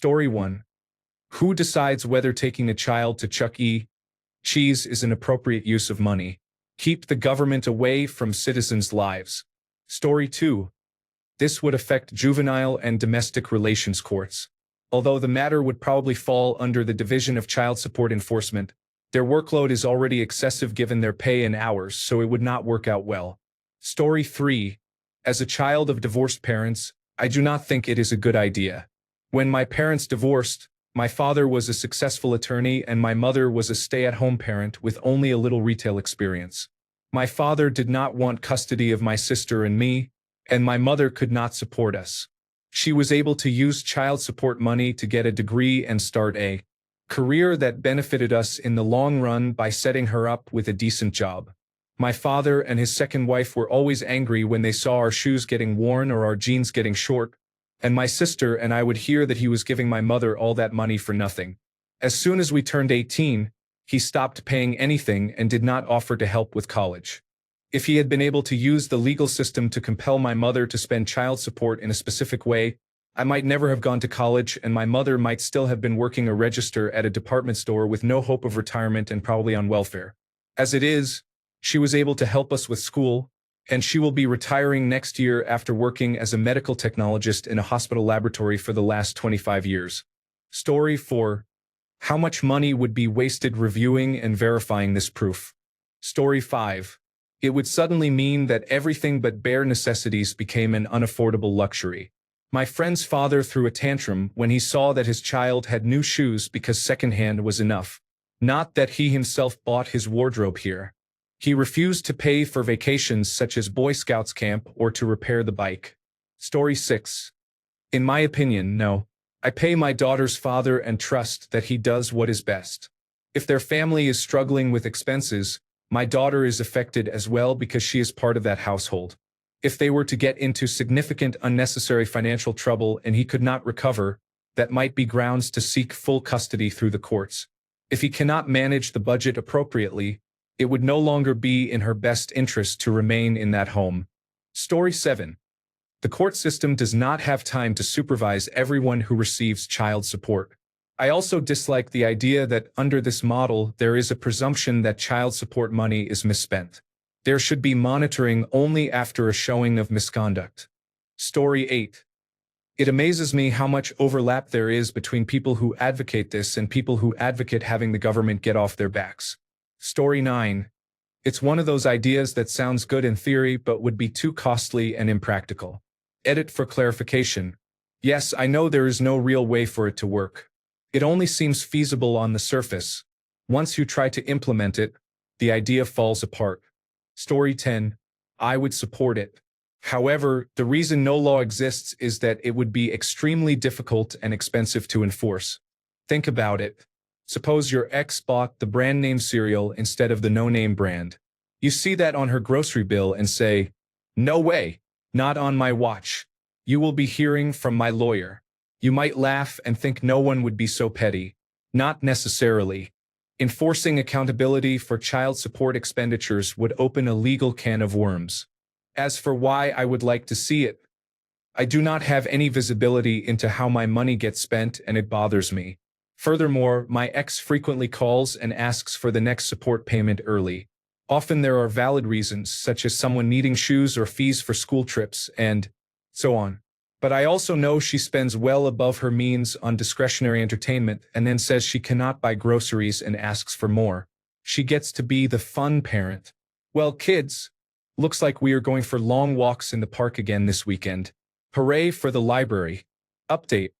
Story 1. Who decides whether taking a child to Chuck E. Cheese is an appropriate use of money? Keep the government away from citizens' lives. Story 2. This would affect juvenile and domestic relations courts. Although the matter would probably fall under the Division of Child Support Enforcement, their workload is already excessive given their pay and hours, so it would not work out well. Story 3. As a child of divorced parents, I do not think it is a good idea. When my parents divorced, my father was a successful attorney and my mother was a stay-at-home parent with only a little retail experience. My father did not want custody of my sister and me, and my mother could not support us. She was able to use child support money to get a degree and start a career that benefited us in the long run by setting her up with a decent job. My father and his second wife were always angry when they saw our shoes getting worn or our jeans getting short, and my sister and I would hear that he was giving my mother all that money for nothing. As soon as we turned 18, he stopped paying anything and did not offer to help with college. If he had been able to use the legal system to compel my mother to spend child support in a specific way, I might never have gone to college and my mother might still have been working a register at a department store with no hope of retirement and probably on welfare. As it is, she was able to help us with school, and she will be retiring next year after working as a medical technologist in a hospital laboratory for the last 25 years. Story 4. How much money would be wasted reviewing and verifying this proof? Story 5. It would suddenly mean that everything but bare necessities became an unaffordable luxury. My friend's father threw a tantrum when he saw that his child had new shoes because secondhand was enough. Not that he himself bought his wardrobe here. He refused to pay for vacations such as Boy Scouts camp or to repair the bike. Story 6. In my opinion, no. I pay my daughter's father and trust that he does what is best. If their family is struggling with expenses, my daughter is affected as well because she is part of that household. If they were to get into significant unnecessary financial trouble and he could not recover, that might be grounds to seek full custody through the courts. If he cannot manage the budget appropriately, it would no longer be in her best interest to remain in that home. Story 7. The court system does not have time to supervise everyone who receives child support. I also dislike the idea that under this model there is a presumption that child support money is misspent. There should be monitoring only after a showing of misconduct. Story 8. It amazes me how much overlap there is between people who advocate this and people who advocate having the government get off their backs. Story 9. It's one of those ideas that sounds good in theory but would be too costly and impractical. Edit for clarification. Yes, I know there is no real way for it to work. It only seems feasible on the surface. Once you try to implement it, the idea falls apart. Story 10. I would support it. However, the reason no law exists is that it would be extremely difficult and expensive to enforce. Think about it. Suppose your ex bought the brand name cereal instead of the no-name brand. You see that on her grocery bill and say, "No way, not on my watch." You will be hearing from my lawyer. You might laugh and think no one would be so petty. Not necessarily. Enforcing accountability for child support expenditures would open a legal can of worms. As for why I would like to see it, I do not have any visibility into how my money gets spent and it bothers me. Furthermore, my ex frequently calls and asks for the next support payment early. Often there are valid reasons, such as someone needing shoes or fees for school trips, and so on. But I also know she spends well above her means on discretionary entertainment and then says she cannot buy groceries and asks for more. She gets to be the fun parent. Well, kids, looks like we are going for long walks in the park again this weekend. Hooray for the library. Update.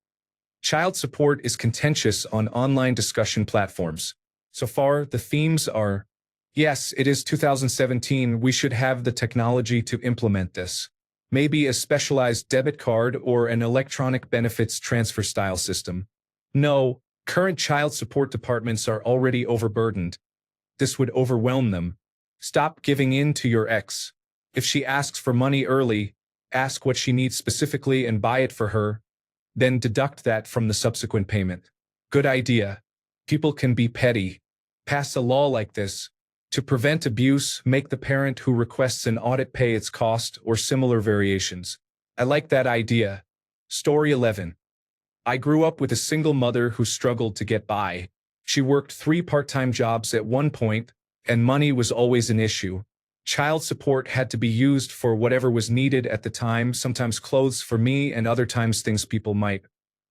Child support is contentious on online discussion platforms. So far, the themes are, yes, it is 2017, we should have the technology to implement this. Maybe a specialized debit card or an electronic benefits transfer style system. No, current child support departments are already overburdened. This would overwhelm them. Stop giving in to your ex. If she asks for money early, ask what she needs specifically and buy it for her. Then deduct that from the subsequent payment. Good idea. People can be petty. Pass a law like this. To prevent abuse, make the parent who requests an audit pay its cost or similar variations. I like that idea. Story 11. I grew up with a single mother who struggled to get by. She worked 3 part-time jobs at one point, and money was always an issue. Child support had to be used for whatever was needed at the time, sometimes clothes for me and other times things people might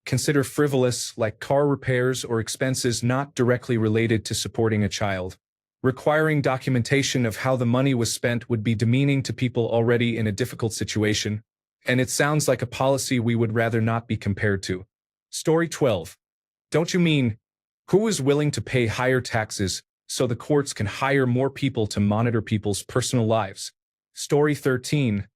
consider frivolous, like car repairs or expenses not directly related to supporting a child. Requiring documentation of how the money was spent would be demeaning to people already in a difficult situation, and it sounds like a policy we would rather not be compared to. Story 12. Don't you mean, who is willing to pay higher taxes so the courts can hire more people to monitor people's personal lives? Story 13.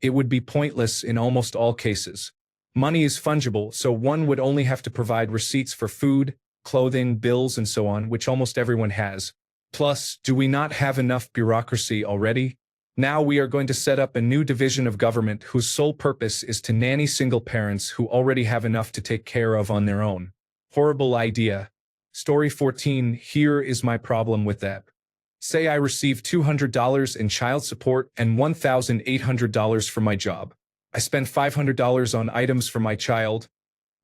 It would be pointless in almost all cases. Money is fungible, so one would only have to provide receipts for food, clothing, bills, and so on, which almost everyone has. Plus, do we not have enough bureaucracy already? Now we are going to set up a new division of government whose sole purpose is to nanny single parents who already have enough to take care of on their own. Horrible idea. Story 14. Here is my problem with that. Say I receive $200 in child support and $1,800 for my job. I spend $500 on items for my child,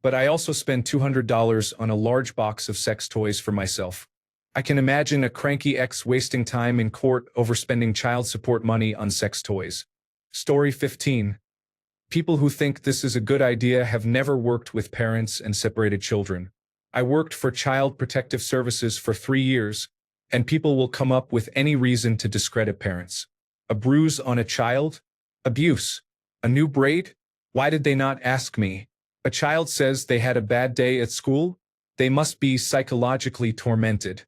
but I also spend $200 on a large box of sex toys for myself. I can imagine a cranky ex wasting time in court over spending child support money on sex toys. Story 15. People who think this is a good idea have never worked with parents and separated children. I worked for Child Protective Services for 3 years, and people will come up with any reason to discredit parents. A bruise on a child? Abuse. A new braid? Why did they not ask me? A child says they had a bad day at school? They must be psychologically tormented.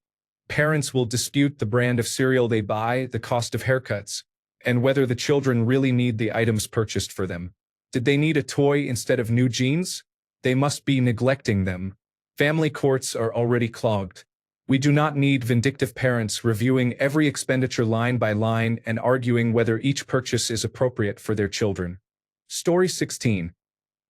Parents will dispute the brand of cereal they buy, the cost of haircuts, and whether the children really need the items purchased for them. Did they need a toy instead of new jeans? They must be neglecting them. Family courts are already clogged. We do not need vindictive parents reviewing every expenditure line by line and arguing whether each purchase is appropriate for their children. Story 16.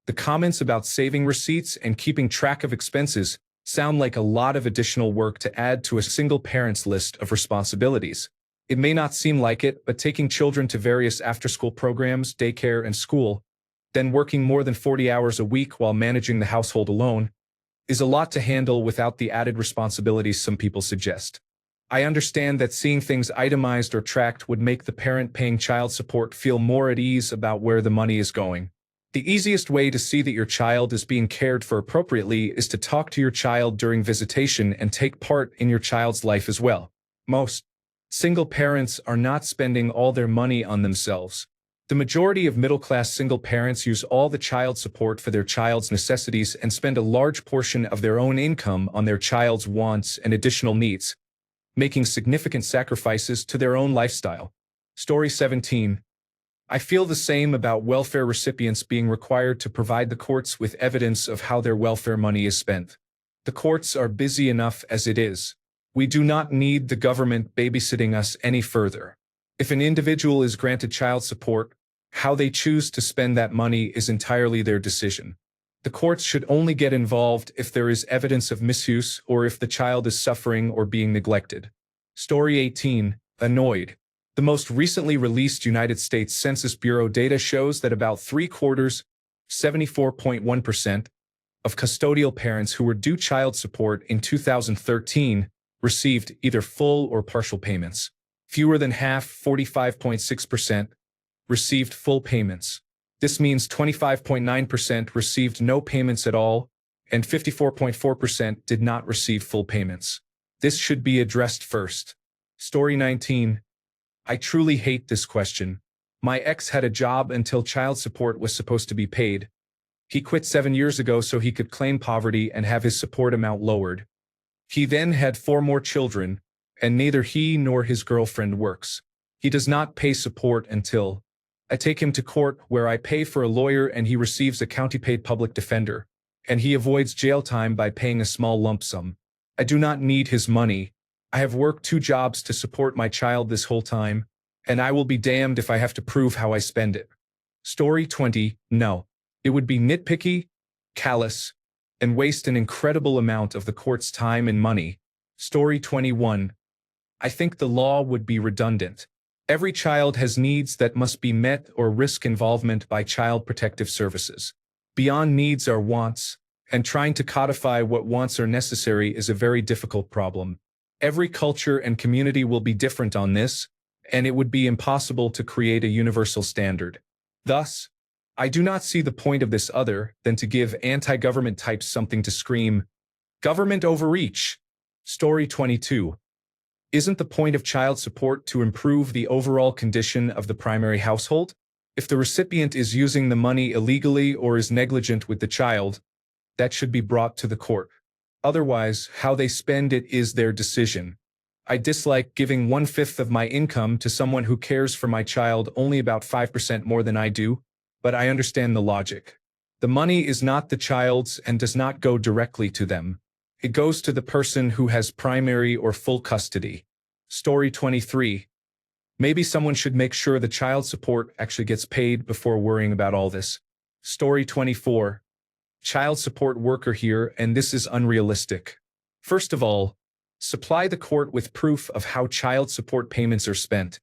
The comments about saving receipts and keeping track of expenses sound like a lot of additional work to add to a single parent's list of responsibilities. It may not seem like it, but taking children to various after-school programs, daycare, and school, then working more than 40 hours a week while managing the household alone, is a lot to handle without the added responsibilities some people suggest. I understand that seeing things itemized or tracked would make the parent paying child support feel more at ease about where the money is going. The easiest way to see that your child is being cared for appropriately is to talk to your child during visitation and take part in your child's life as well. Most single parents are not spending all their money on themselves. The majority of middle-class single parents use all the child support for their child's necessities and spend a large portion of their own income on their child's wants and additional needs, making significant sacrifices to their own lifestyle. Story 17. I feel the same about welfare recipients being required to provide the courts with evidence of how their welfare money is spent. The courts are busy enough as it is. We do not need the government babysitting us any further. If an individual is granted child support, how they choose to spend that money is entirely their decision. The courts should only get involved if there is evidence of misuse or if the child is suffering or being neglected. Story 18. Annoyed. The most recently released United States Census Bureau data shows that about 3/4, 74.1%, of custodial parents who were due child support in 2013 received either full or partial payments. Fewer than half, 45.6%, received full payments. This means 25.9% received no payments at all, and 54.4% did not receive full payments. This should be addressed first. Story 19. I truly hate this question. My ex had a job until child support was supposed to be paid. He quit 7 years ago so he could claim poverty and have his support amount lowered. He then had 4 more children, and neither he nor his girlfriend works. He does not pay support until I take him to court, where I pay for a lawyer and he receives a county-paid public defender, and he avoids jail time by paying a small lump sum. I do not need his money. I have worked 2 jobs to support my child this whole time, and I will be damned if I have to prove how I spend it. Story 20. No. It would be nitpicky, callous, and waste an incredible amount of the court's time and money. Story 21. I think the law would be redundant. Every child has needs that must be met or risk involvement by Child Protective Services. Beyond needs are wants. and trying to codify what wants are necessary is a very difficult problem. Every culture and community will be different on this, and it would be impossible to create a universal standard. Thus, I do not see the point of this other than to give anti-government types something to scream, "Government overreach!" Story 22. Isn't the point of child support to improve the overall condition of the primary household? If the recipient is using the money illegally or is negligent with the child, that should be brought to the court. Otherwise, how they spend it is their decision. I dislike giving 1/5 of my income to someone who cares for my child only about 5% more than I do, but I understand the logic. The money is not the child's and does not go directly to them. It goes to the person who has primary or full custody. Story 23. Maybe someone should make sure the child support actually gets paid before worrying about all this. Story 24. Child support worker here, and this is unrealistic. First of all, supply the court with proof of how child support payments are spent.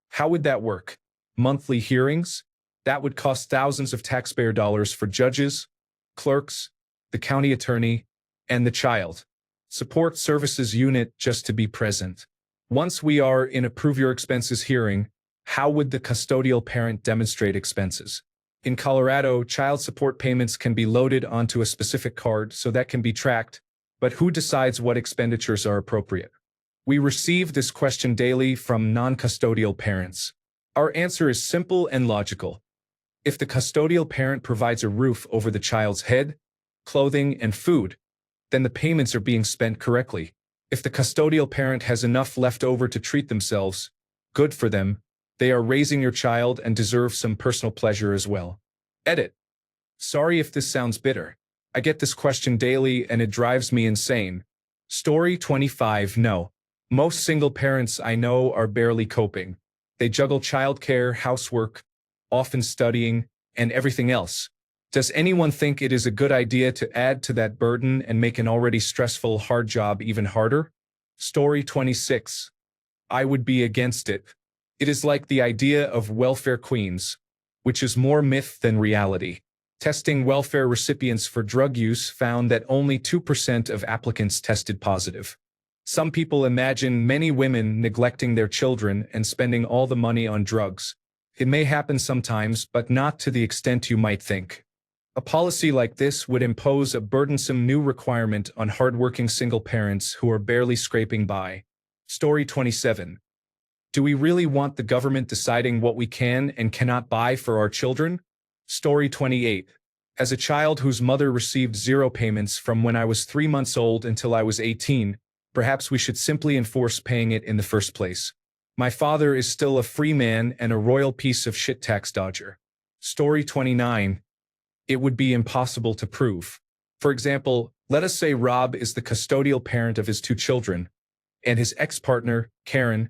How would that work? Monthly hearings? That would cost thousands of taxpayer dollars for judges, clerks, the county attorney, and the child support services unit just to be present. Once we are in a prove your expenses hearing, how would the custodial parent demonstrate expenses? In Colorado, child support payments can be loaded onto a specific card so that can be tracked, but who decides what expenditures are appropriate? We receive this question daily from non-custodial parents. Our answer is simple and logical. If the custodial parent provides a roof over the child's head, clothing, and food, then the payments are being spent correctly. If the custodial parent has enough left over to treat themselves, good for them. They are raising your child and deserve some personal pleasure as well. Edit. Sorry if this sounds bitter. I get this question daily and it drives me insane. Story 25. No. Most single parents I know are barely coping. They juggle childcare, housework, often studying, and everything else. Does anyone think it is a good idea to add to that burden and make an already stressful, hard job even harder? Story 26. I would be against it. It is like the idea of welfare queens, which is more myth than reality. Testing welfare recipients for drug use found that only 2% of applicants tested positive. Some people imagine many women neglecting their children and spending all the money on drugs. It may happen sometimes, but not to the extent you might think. A policy like this would impose a burdensome new requirement on hardworking single parents who are barely scraping by. Story 27. Do we really want the government deciding what we can and cannot buy for our children? Story 28. As a child whose mother received 0 payments from when I was 3 months old until I was 18, perhaps we should simply enforce paying it in the first place. My father is still a free man and a royal piece of shit tax dodger. Story 29. It would be impossible to prove. For example, let us say Rob is the custodial parent of his 2 children, and his ex-partner, Karen,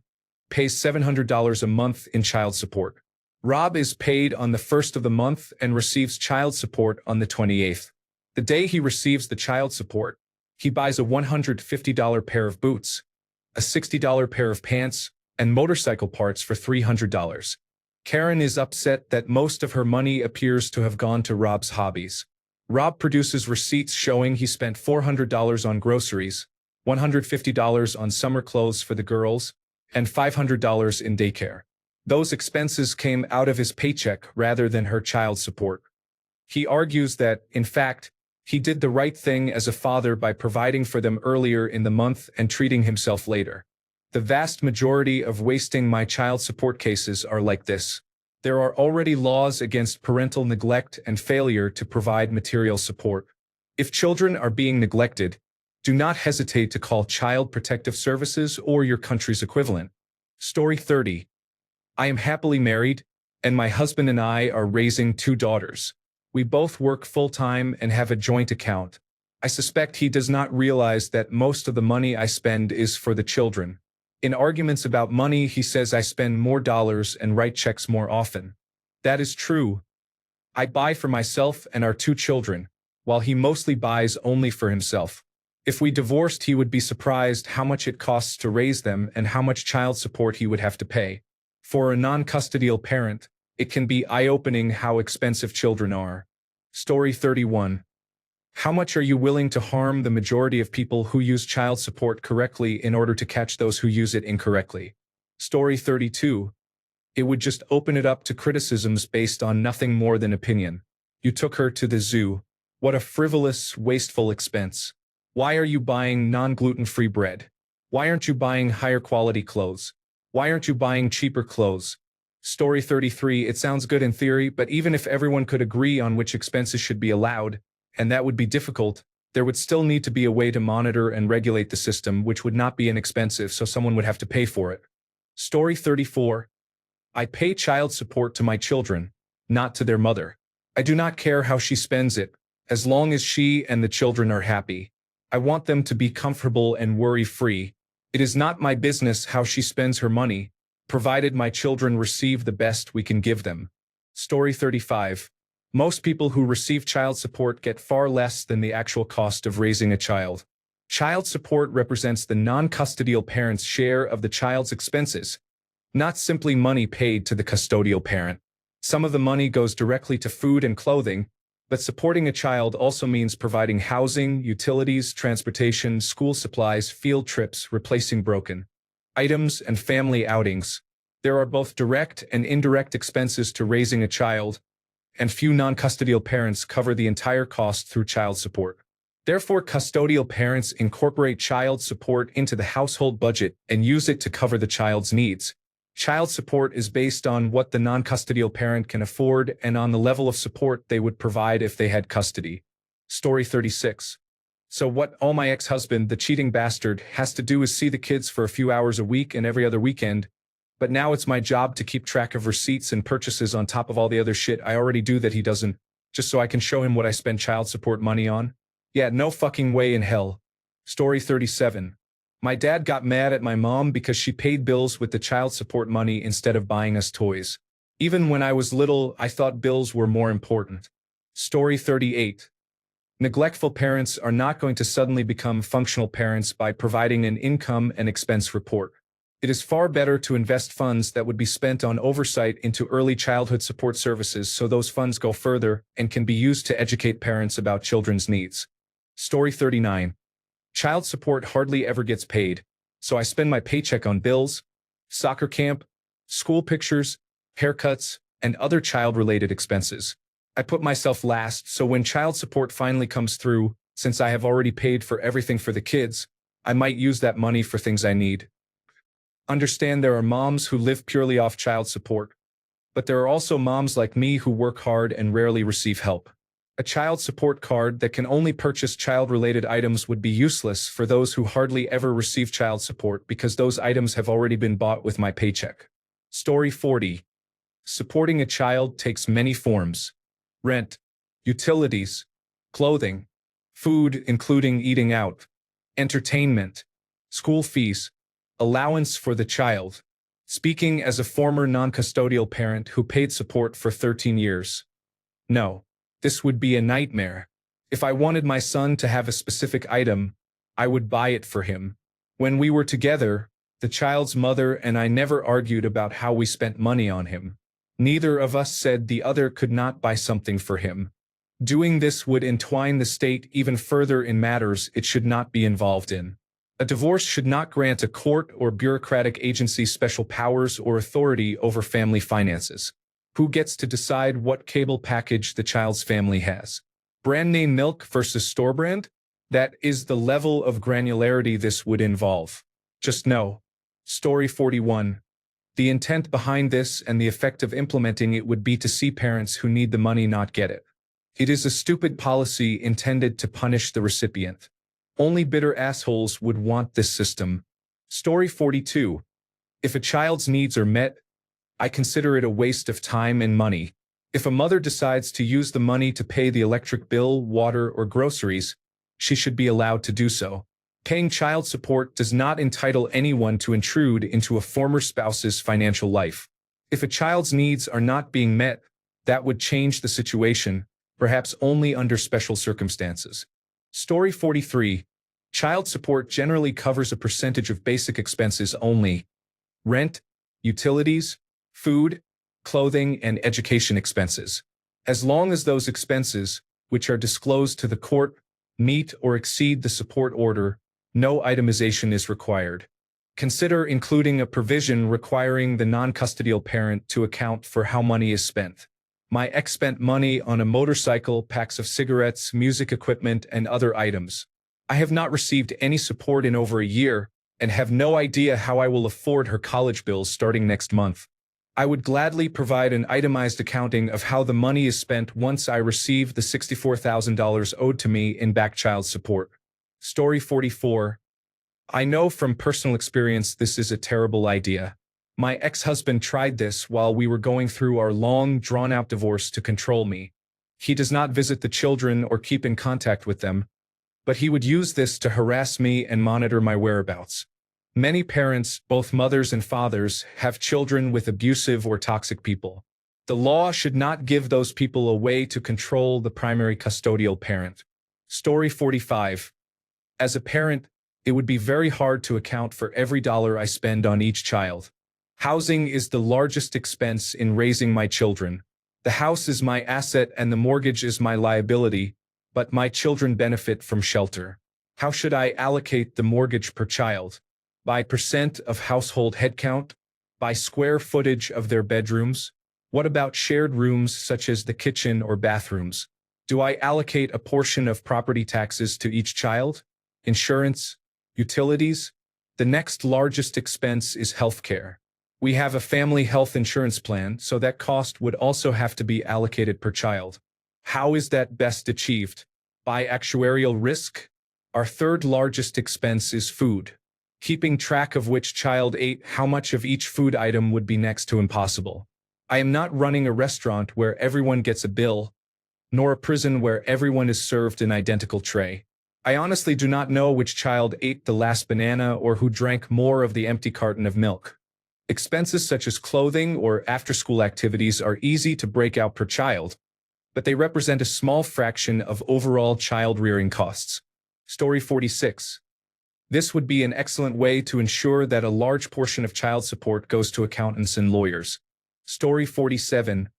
pays $700 a month in child support. Rob is paid on the 1st of the month and receives child support on the 28th. The day he receives the child support, he buys a $150 pair of boots, a $60 pair of pants, and motorcycle parts for $300. Karen is upset that most of her money appears to have gone to Rob's hobbies. Rob produces receipts showing he spent $400 on groceries, $150 on summer clothes for the girls, and $500 in daycare. Those expenses came out of his paycheck rather than her child support. He argues that, in fact, he did the right thing as a father by providing for them earlier in the month and treating himself later. The vast majority of wasting my child support cases are like this. There are already laws against parental neglect and failure to provide material support. If children are being neglected, do not hesitate to call Child Protective Services or your country's equivalent. Story 30. I am happily married, and my husband and I are raising 2 daughters. We both work full-time and have a joint account. I suspect he does not realize that most of the money I spend is for the children. In arguments about money, he says I spend more dollars and write checks more often. That is true. I buy for myself and our 2 children, while he mostly buys only for himself. If we divorced, he would be surprised how much it costs to raise them and how much child support he would have to pay. For a non-custodial parent, it can be eye-opening how expensive children are. Story 31. How much are you willing to harm the majority of people who use child support correctly in order to catch those who use it incorrectly? Story 32. It would just open it up to criticisms based on nothing more than opinion. You took her to the zoo. What a frivolous, wasteful expense. Why are you buying non-gluten-free bread? Why aren't you buying higher quality clothes? Why aren't you buying cheaper clothes? Story 33. It sounds good in theory, but even if everyone could agree on which expenses should be allowed, and that would be difficult, there would still need to be a way to monitor and regulate the system, which would not be inexpensive, so someone would have to pay for it. Story 34. I pay child support to my children, not to their mother. I do not care how she spends it, as long as she and the children are happy. I want them to be comfortable and worry-free. It is not my business how she spends her money, provided my children receive the best we can give them. Story 35. Most people who receive child support get far less than the actual cost of raising a child. Child support represents the non-custodial parent's share of the child's expenses, not simply money paid to the custodial parent. Some of the money goes directly to food and clothing, but supporting a child also means providing housing, utilities, transportation, school supplies, field trips, replacing broken items, and family outings. There are both direct and indirect expenses to raising a child, and few non-custodial parents cover the entire cost through child support. Therefore, custodial parents incorporate child support into the household budget and use it to cover the child's needs. Child support is based on what the non-custodial parent can afford and on the level of support they would provide if they had custody. Story 36. So what all my ex-husband, the cheating bastard, has to do is see the kids for a few hours a week and every other weekend, but now it's my job to keep track of receipts and purchases on top of all the other shit I already do that he doesn't, just so I can show him what I spend child support money on? Yeah, no fucking way in hell. Story 37. My dad got mad at my mom because she paid bills with the child support money instead of buying us toys. Even when I was little, I thought bills were more important. Story 38. Neglectful parents are not going to suddenly become functional parents by providing an income and expense report. It is far better to invest funds that would be spent on oversight into early childhood support services so those funds go further and can be used to educate parents about children's needs. Story 39. Child support hardly ever gets paid, so I spend my paycheck on bills, soccer camp, school pictures, haircuts, and other child-related expenses. I put myself last, so when child support finally comes through, since I have already paid for everything for the kids, I might use that money for things I need. Understand there are moms who live purely off child support, but there are also moms like me who work hard and rarely receive help. A child support card that can only purchase child-related items would be useless for those who hardly ever receive child support because those items have already been bought with my paycheck. Story 40. Supporting a child takes many forms. Rent, utilities, clothing, food including eating out, entertainment, school fees, allowance for the child. Speaking as a former non-custodial parent who paid support for 13 years. No. This would be a nightmare. If I wanted my son to have a specific item, I would buy it for him. When we were together, the child's mother and I never argued about how we spent money on him. Neither of us said the other could not buy something for him. Doing this would entwine the state even further in matters it should not be involved in. A divorce should not grant a court or bureaucratic agency special powers or authority over family finances. Who gets to decide what cable package the child's family has? Brand name milk versus store brand? That is the level of granularity this would involve. Just know. Story 41. The intent behind this and the effect of implementing it would be to see parents who need the money not get it. It is a stupid policy intended to punish the recipient. Only bitter assholes would want this system. Story 42. If a child's needs are met, I consider it a waste of time and money. If a mother decides to use the money to pay the electric bill, water, or groceries, she should be allowed to do so. Paying child support does not entitle anyone to intrude into a former spouse's financial life. If a child's needs are not being met, that would change the situation, perhaps only under special circumstances. Story 43. Child support generally covers a percentage of basic expenses only. Rent, utilities, food, clothing, and education expenses. As long as those expenses, which are disclosed to the court, meet or exceed the support order, no itemization is required. Consider including a provision requiring the non-custodial parent to account for how money is spent. My ex spent money on a motorcycle, packs of cigarettes, music equipment, and other items. I have not received any support in over a year and have no idea how I will afford her college bills starting next month. I would gladly provide an itemized accounting of how the money is spent once I receive the $64,000 owed to me in back child support. Story 44. I know from personal experience this is a terrible idea. My ex-husband tried this while we were going through our long, drawn-out divorce to control me. He does not visit the children or keep in contact with them, but he would use this to harass me and monitor my whereabouts. Many parents, both mothers and fathers, have children with abusive or toxic people. The law should not give those people a way to control the primary custodial parent. Story 45. As a parent, it would be very hard to account for every dollar I spend on each child. Housing is the largest expense in raising my children. The house is my asset and the mortgage is my liability, but my children benefit from shelter. How should I allocate the mortgage per child? By percent of household headcount? By square footage of their bedrooms? What about shared rooms such as the kitchen or bathrooms? Do I allocate a portion of property taxes to each child? Insurance? Utilities? The next largest expense is healthcare. We have a family health insurance plan, so that cost would also have to be allocated per child. How is that best achieved? By actuarial risk? Our third largest expense is food. Keeping track of which child ate how much of each food item would be next to impossible. I am not running a restaurant where everyone gets a bill, nor a prison where everyone is served an identical tray. I honestly do not know which child ate the last banana or who drank more of the empty carton of milk. Expenses such as clothing or after-school activities are easy to break out per child, but they represent a small fraction of overall child-rearing costs. Story 46. This would be an excellent way to ensure that a large portion of child support goes to accountants and lawyers. Story 47.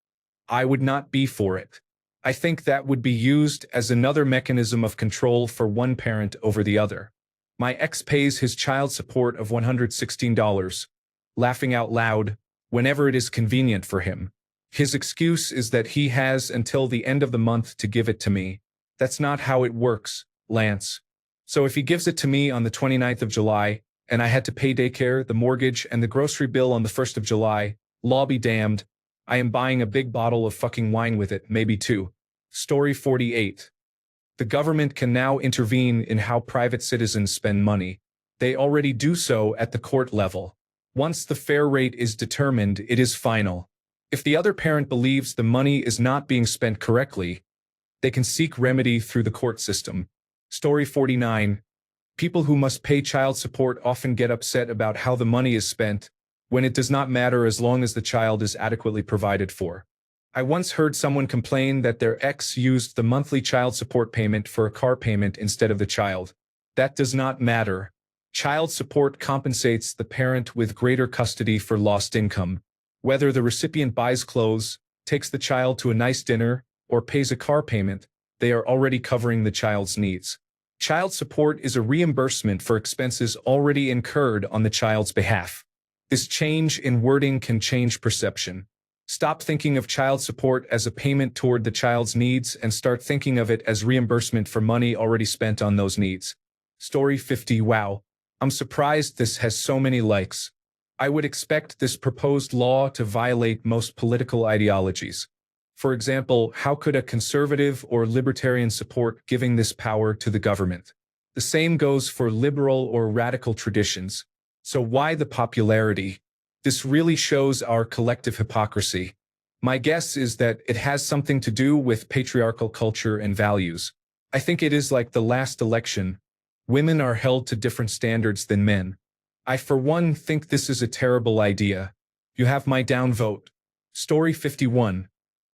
I would not be for it. I think that would be used as another mechanism of control for one parent over the other. My ex pays his child support of $116, laughing out loud, whenever it is convenient for him. His excuse is that he has until the end of the month to give it to me. That's not how it works, Lance. So if he gives it to me on the 29th of July, and I had to pay daycare, the mortgage, and the grocery bill on the 1st of July, law be damned, I am buying a big bottle of fucking wine with it, maybe two. Story 48. The government can now intervene in how private citizens spend money. They already do so at the court level. Once the fair rate is determined, it is final. If the other parent believes the money is not being spent correctly, they can seek remedy through the court system. Story 49. People who must pay child support often get upset about how the money is spent, when it does not matter as long as the child is adequately provided for. I once heard someone complain that their ex used the monthly child support payment for a car payment instead of the child. That does not matter. Child support compensates the parent with greater custody for lost income. Whether the recipient buys clothes, takes the child to a nice dinner, or pays a car payment, they are already covering the child's needs. Child support is a reimbursement for expenses already incurred on the child's behalf. This change in wording can change perception. Stop thinking of child support as a payment toward the child's needs and start thinking of it as reimbursement for money already spent on those needs. Story 50. Wow. I'm surprised this has so many likes. I would expect this proposed law to violate most political ideologies. For example, how could a conservative or libertarian support giving this power to the government? The same goes for liberal or radical traditions. So why the popularity? This really shows our collective hypocrisy. My guess is that it has something to do with patriarchal culture and values. I think it is like the last election. Women are held to different standards than men. I, for one, think this is a terrible idea. You have my downvote. Story 51.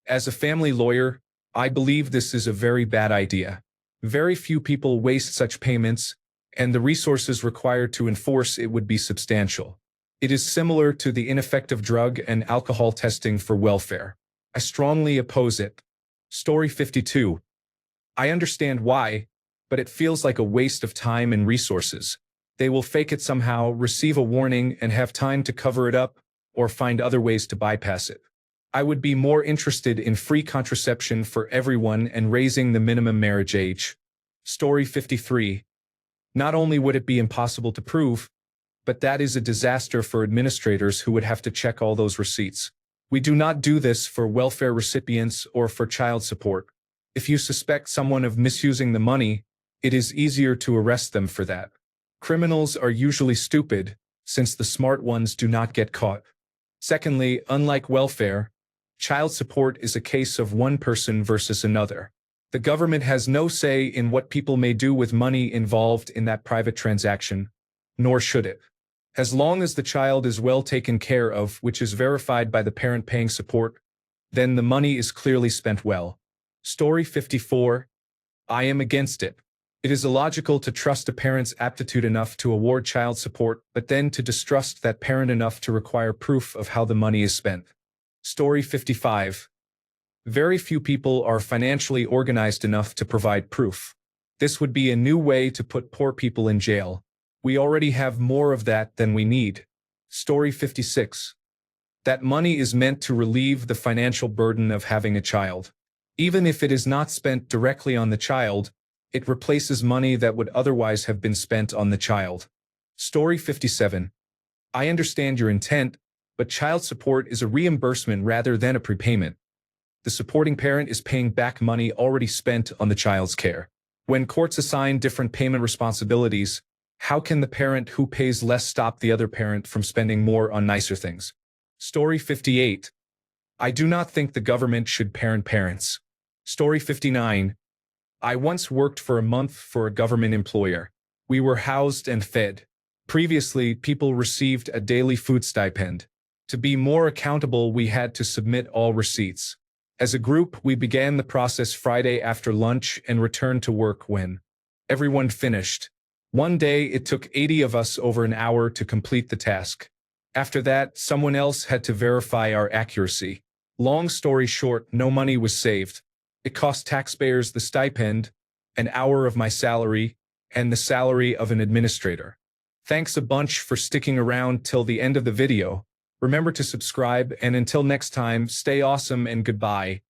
As a family lawyer, I believe this is a very bad idea. Very few people waste such payments, and the resources required to enforce it would be substantial. It is similar to the ineffective drug and alcohol testing for welfare. I strongly oppose it. Story 52. I understand why, but it feels like a waste of time and resources. They will fake it somehow, receive a warning, and have time to cover it up or find other ways to bypass it. I would be more interested in free contraception for everyone and raising the minimum marriage age. Story 53. Not only would it be impossible to prove, but that is a disaster for administrators who would have to check all those receipts. We do not do this for welfare recipients or for child support. If you suspect someone of misusing the money, it is easier to arrest them for that. Criminals are usually stupid, since the smart ones do not get caught. Secondly, unlike welfare, child support is a case of one person versus another. The government has no say in what people may do with money involved in that private transaction, nor should it. As long as the child is well taken care of, which is verified by the parent paying support, then the money is clearly spent well. Story 54. I am against it. It is illogical to trust a parent's aptitude enough to award child support, but then to distrust that parent enough to require proof of how the money is spent. Story 55. Very few people are financially organized enough to provide proof. This would be a new way to put poor people in jail. We already have more of that than we need. Story 56. That money is meant to relieve the financial burden of having a child. Even if it is not spent directly on the child, it replaces money that would otherwise have been spent on the child. Story 57. I understand your intent, but child support is a reimbursement rather than a prepayment. The supporting parent is paying back money already spent on the child's care. When courts assign different payment responsibilities, how can the parent who pays less stop the other parent from spending more on nicer things? Story 58. I do not think the government should parent parents. Story 59. I once worked for a month for a government employer. We were housed and fed. Previously, people received a daily food stipend. To be more accountable, we had to submit all receipts. As a group, we began the process Friday after lunch and returned to work when everyone finished. One day, it took 80 of us over an hour to complete the task. After that, someone else had to verify our accuracy. Long story short, no money was saved. It cost taxpayers the stipend, an hour of my salary, and the salary of an administrator. Thanks a bunch for sticking around till the end of the video. Remember to subscribe, and until next time, stay awesome and goodbye.